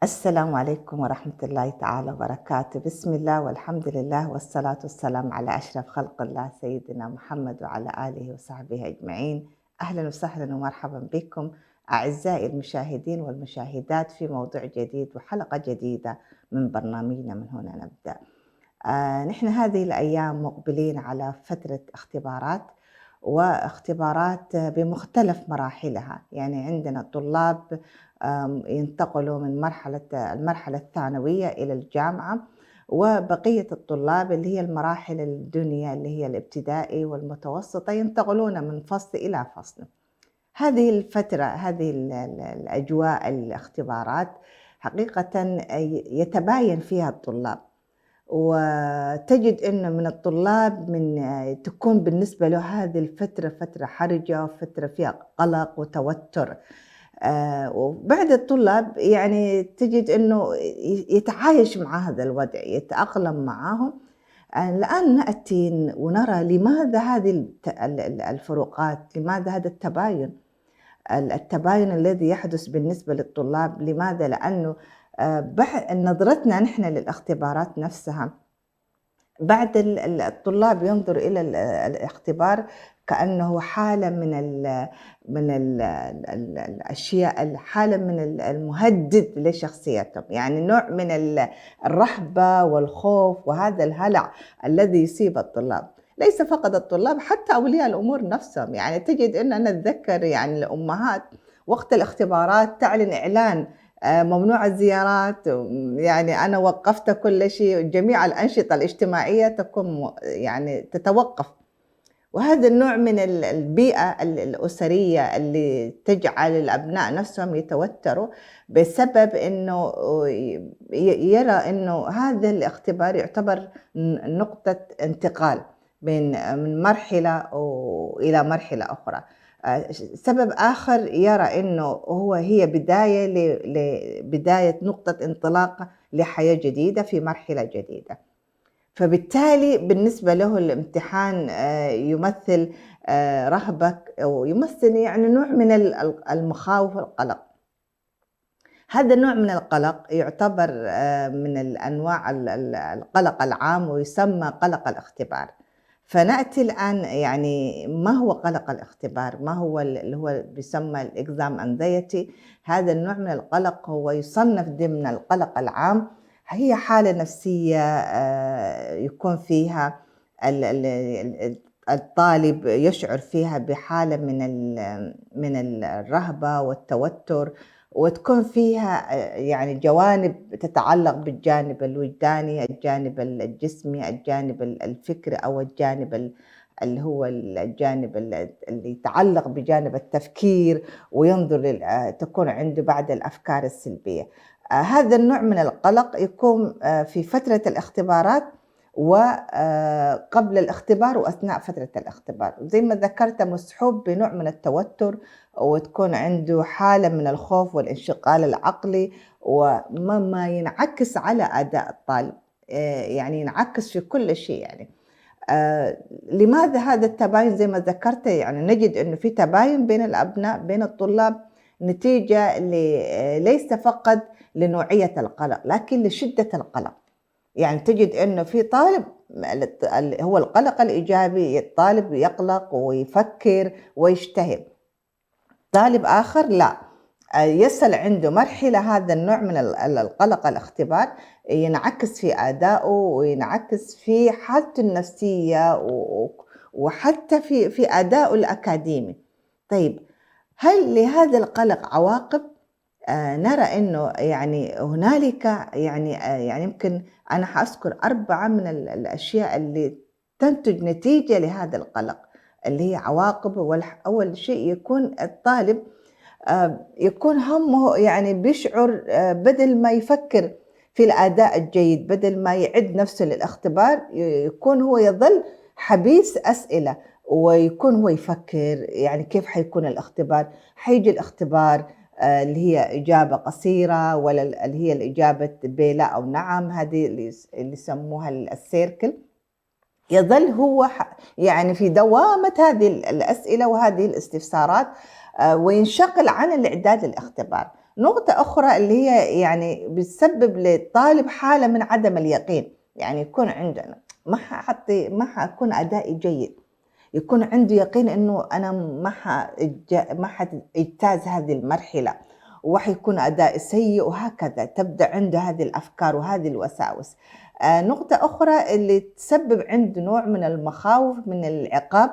السلام عليكم ورحمة الله تعالى وبركاته. بسم الله والحمد لله والصلاة والسلام على أشرف خلق الله سيدنا محمد وعلى آله وصحبه أجمعين. أهلا وسهلا ومرحبا بكم أعزائي المشاهدين والمشاهدات في موضوع جديد وحلقة جديدة من برنامجنا من هنا نبدأ. نحن هذه الأيام مقبلين على فترة اختبارات، واختبارات بمختلف مراحلها. يعني عندنا طلاب ينتقلوا من المرحلة الثانوية إلى الجامعة، وبقية الطلاب اللي هي المراحل الدنيا اللي هي الابتدائي والمتوسطة ينتقلون من فصل إلى فصل. هذه الفترة، هذه الأجواء الاختبارات حقيقة يتباين فيها الطلاب، وتجد أنه من الطلاب تكون بالنسبة له هذه الفترة فترة حرجة وفترة فيها قلق وتوتر. وبعد الطلاب يعني تجد أنه يتعايش مع هذا الوضع، يتأقلم معهم. الآن نأتي ونرى لماذا هذه الفروقات، لماذا هذا التباين الذي يحدث بالنسبة للطلاب. لماذا؟ لأنه نظرتنا نحن للاختبارات نفسها، بعد الطلاب ينظر إلى الاختبار كأنه حالة من الأشياء، حالة من المهدد لشخصيتهم، يعني نوع من الرهبة والخوف وهذا الهلع الذي يصيب الطلاب. ليس فقط الطلاب، حتى أولياء الأمور نفسهم. يعني تجد أننا نتذكر يعني الأمهات وقت الاختبارات تعلن إعلان ممنوع الزيارات، يعني أنا وقفت كل شيء، جميع الأنشطة الاجتماعية تكون يعني تتوقف. وهذا النوع من البيئة الأسرية اللي تجعل الأبناء نفسهم يتوتروا بسبب أنه يرى أنه هذا الاختبار يعتبر نقطة انتقال من مرحلة إلى مرحلة أخرى. سبب آخر يرى أنه هي بداية نقطة انطلاق لحياة جديدة في مرحلة جديدة. فبالتالي بالنسبة له الامتحان يمثل رهبة، أو يمثل يعني نوع من المخاوف والقلق. هذا النوع من القلق يعتبر من الأنواع القلق العام، ويسمى قلق الاختبار. فنأتي الآن يعني ما هو قلق الاختبار؟ ما هو اللي هو بيسمى الإكزام أنزايتي؟ هذا النوع من القلق هو يصنف ضمن القلق العام. هي حالة نفسية يكون فيها الطالب يشعر فيها بحالة من الرهبة والتوتر، وتكون فيها يعني جوانب تتعلق بالجانب الوجداني، الجانب الجسمي، الجانب الفكري، أو الجانب اللي هو الجانب اللي يتعلق بجانب التفكير، وينظر تكون عنده بعض الأفكار السلبية. هذا النوع من القلق يكون في فترة الاختبارات، وقبل الاختبار وأثناء فترة الاختبار. زي ما ذكرت مصحوب بنوع من التوتر، وتكون عنده حالة من الخوف والانشغال العقلي، وما ينعكس على أداء الطالب، يعني ينعكس في كل شيء. يعني لماذا هذا التباين؟ زي ما ذكرت يعني نجد أنه في تباين بين الأبناء، بين الطلاب، نتيجة ليس فقط لنوعية القلق لكن لشدة القلق. يعني تجد أنه في طالب هو القلق الإيجابي، الطالب يقلق ويفكر ويجتهد. طالب آخر لا، يصل عنده مرحلة هذا النوع من القلق الاختبار ينعكس في أدائه، وينعكس في حالته النفسية، وحتى في أدائه الأكاديمي. طيب، هل لهذا القلق عواقب؟ نرى أنه يعني هنالك يعني يمكن أنا حأذكر 4 من الأشياء اللي تنتج نتيجة لهذا القلق، اللي هي عواقب. أول شيء يكون الطالب يكون همه يعني بيشعر بدل ما يفكر في الأداء الجيد، بدل ما يعد نفسه للاختبار، يكون هو يظل حبيس أسئلة، ويكون هو يفكر يعني كيف حيكون الاختبار، حيجي الاختبار اللي هي إجابة قصيرة، ولا اللي هي الإجابة بلا أو نعم، هذه اللي يسموها السيركل. يظل هو يعني في دوامة هذه الأسئلة وهذه الاستفسارات، وينشغل عن الإعداد للاختبار. نقطة أخرى اللي هي يعني بتسبب للطالب حالة من عدم اليقين، يعني يكون عندنا ما حأكون أدائي جيد، يكون عنده يقين إنه أنا ما حاجتاز هذه المرحلة، وحيكون أدائي سيء وهكذا، تبدأ عنده هذه الأفكار وهذه الوساوس. نقطة أخرى اللي تسبب عنده نوع من المخاوف من العقاب،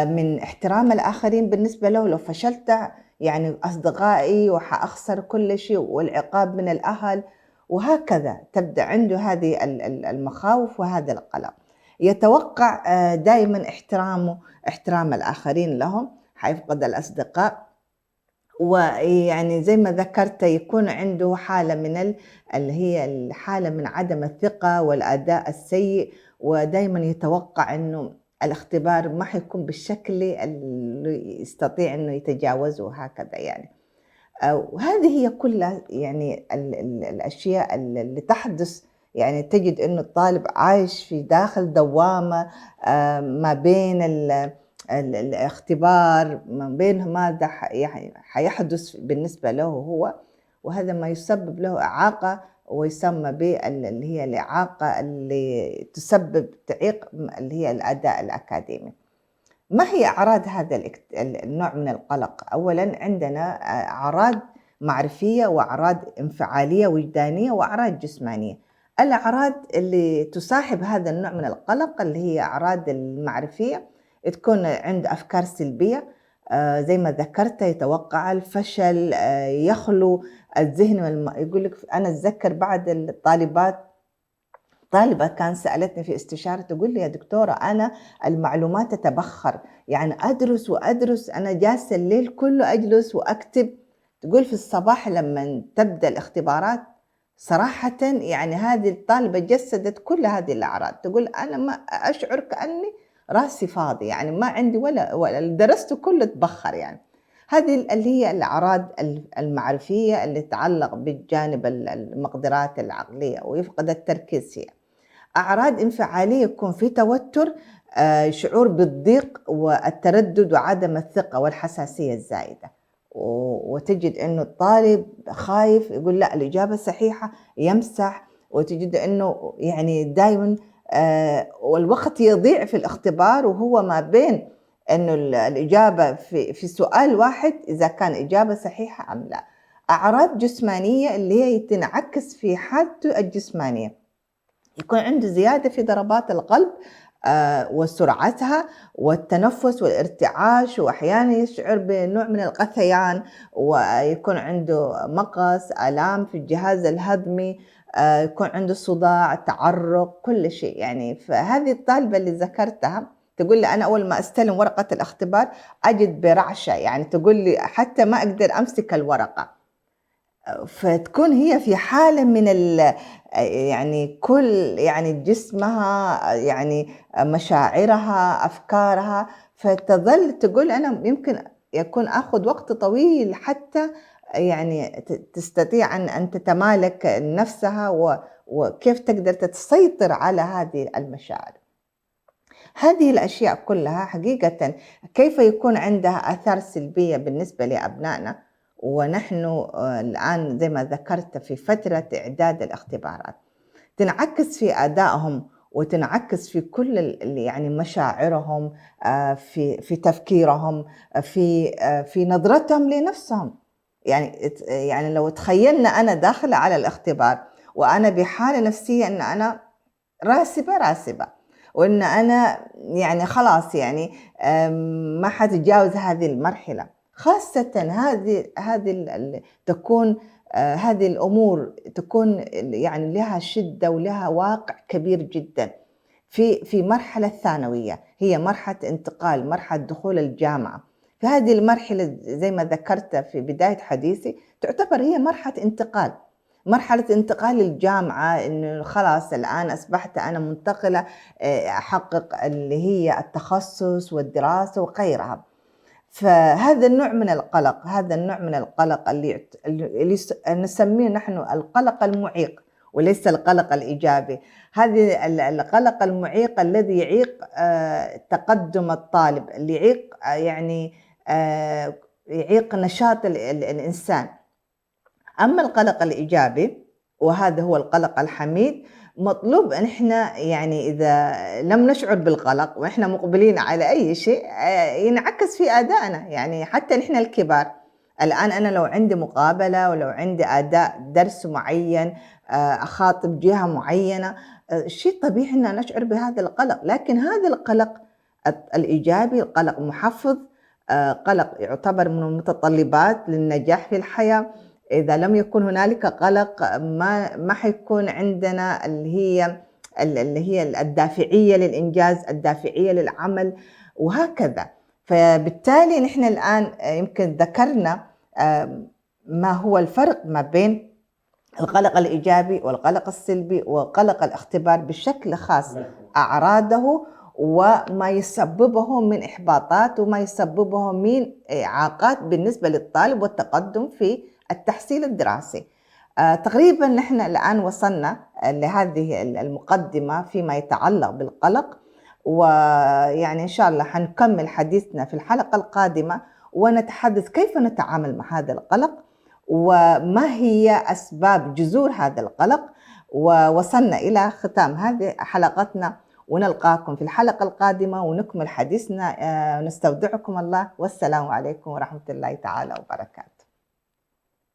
من احترام الآخرين بالنسبة له، لو فشلت يعني أصدقائي وحأخسر كل شيء، والعقاب من الأهل، وهكذا تبدأ عنده هذه المخاوف وهذا القلق. يتوقع دائما احترام الآخرين لهم، حيفقد الأصدقاء، ويعني زي ما ذكرت يكون عنده حالة من اللي هي الحالة من عدم الثقة والأداء السيء، ودايما يتوقع إنه الاختبار ما حيكون بالشكل اللي يستطيع إنه يتجاوزه وهكذا يعني. وهذه هي كلها يعني الأشياء اللي تحدث، يعني تجد إنه الطالب عايش في داخل دوامة ما بين الاختبار، ما بين ماذا يعني حيحدث بالنسبة له هو، وهذا ما يسبب له إعاقة، ويسمى اللي هي الإعاقة اللي تعيق اللي هي الأداء الأكاديمي. ما هي أعراض هذا النوع من القلق؟ أولاً عندنا أعراض معرفية وأعراض انفعالية وجدانية وأعراض جسمانية. الأعراض اللي تصاحب هذا النوع من القلق اللي هي أعراض المعرفية، تكون عند أفكار سلبية، زي ما ذكرت يتوقع الفشل، يخلو الذهن. يقول لك أنا أتذكر بعد طالبة كان سألتني في استشارة تقول لي يا دكتورة أنا المعلومات تتبخر، يعني أدرس أنا جالسة الليل كله أجلس وأكتب. تقول في الصباح لما تبدأ الاختبارات صراحة يعني هذه الطالبة جسدت كل هذه الأعراض، تقول أنا ما أشعر كأني راسي فاضي، يعني ما عندي ولا درست كله تبخر يعني. هذه اللي هي الأعراض المعرفية اللي تتعلق بالجانب المقدرات العقلية، ويفقد التركيز فيها. أعراض انفعالية يكون في توتر، شعور بالضيق والتردد وعدم الثقة والحساسية الزائدة، وتجد إنه الطالب خايف يقول لا الإجابة صحيحة يمسح، وتجد إنه يعني دائما والوقت يضيع في الاختبار، وهو ما بين إنه الإجابة في سؤال واحد إذا كان إجابة صحيحة أم لا. أعراض جسمانية اللي هي تنعكس في حالته الجسمانية، يكون عنده زيادة في ضربات القلب وسرعتها والتنفس والارتعاش، وأحيانا يشعر بنوع من الغثيان، ويكون عنده مغص، آلام في الجهاز الهضمي، يكون عنده صداع، تعرق، كل شيء يعني. فهذه الطالبة اللي ذكرتها تقول لي أنا أول ما أستلم ورقة الاختبار أجد برعشة، يعني تقول لي حتى ما أقدر أمسك الورقة. فتكون هي في حالة من يعني كل يعني جسمها يعني مشاعرها أفكارها، فتظل تقول أنا يمكن يكون أخذ وقت طويل حتى يعني تستطيع أن تتمالك نفسها، وكيف تقدر تسيطر على هذه المشاعر. هذه الأشياء كلها حقيقة كيف يكون عندها آثار سلبية بالنسبة لأبنائنا، ونحن الآن زي ما ذكرت في فترة إعداد الاختبارات، تنعكس في أدائهم وتنعكس في كل يعني مشاعرهم، في تفكيرهم، في نظرتهم لنفسهم. يعني لو تخيلنا أنا داخلة على الاختبار وأنا بحالة نفسية أن أنا راسبة، وإن أنا يعني خلاص يعني ما حتجاوز هذه المرحلة، خاصة تكون هذه الأمور تكون يعني لها شدة ولها واقع كبير جدا في مرحلة ثانوية، هي مرحلة انتقال، مرحلة دخول الجامعة. في هذه المرحلة زي ما ذكرت في بداية حديثي تعتبر هي مرحلة انتقال الجامعة، إنه خلاص الآن أصبحت أنا منتقلة أحقق اللي هي التخصص والدراسة وغيرها. فهذا النوع من القلق اللي نسميه نحن القلق المعيق، وليس القلق الإيجابي. هذه القلق المعيق الذي يعيق تقدم الطالب، اللي يعيق يعني يعيق نشاط الإنسان. أما القلق الإيجابي وهذا هو القلق الحميد، مطلوب إن إحنا يعني إذا لم نشعر بالقلق وإحنا مقبلين على أي شيء ينعكس في أدائنا، يعني حتى نحن الكبار. الآن أنا لو عندي مقابلة ولو عندي أداء درس معين، أخاطب جهة معينة، شيء طبيعي إن نشعر بهذا القلق، لكن هذا القلق الإيجابي القلق محفز، قلق يعتبر من المتطلبات للنجاح في الحياة. إذا لم يكن هنالك قلق ما حيكون عندنا اللي هي الدافعية للإنجاز، الدافعية للعمل وهكذا. فبالتالي نحن الآن يمكن ذكرنا ما هو الفرق ما بين القلق الإيجابي والقلق السلبي وقلق الاختبار بشكل خاص، أعراضه وما يسببه من إحباطات وما يسببه من إعاقات بالنسبة للطالب والتقدم في التحصيل الدراسي. تقريبا نحن الآن وصلنا لهذه المقدمة فيما يتعلق بالقلق، ويعني إن شاء الله حنكمل حديثنا في الحلقة القادمة ونتحدث كيف نتعامل مع هذا القلق وما هي أسباب جذور هذا القلق. ووصلنا إلى ختام هذه حلقتنا، ونلقاكم في الحلقة القادمة ونكمل حديثنا. نستودعكم الله، والسلام عليكم ورحمة الله تعالى وبركاته.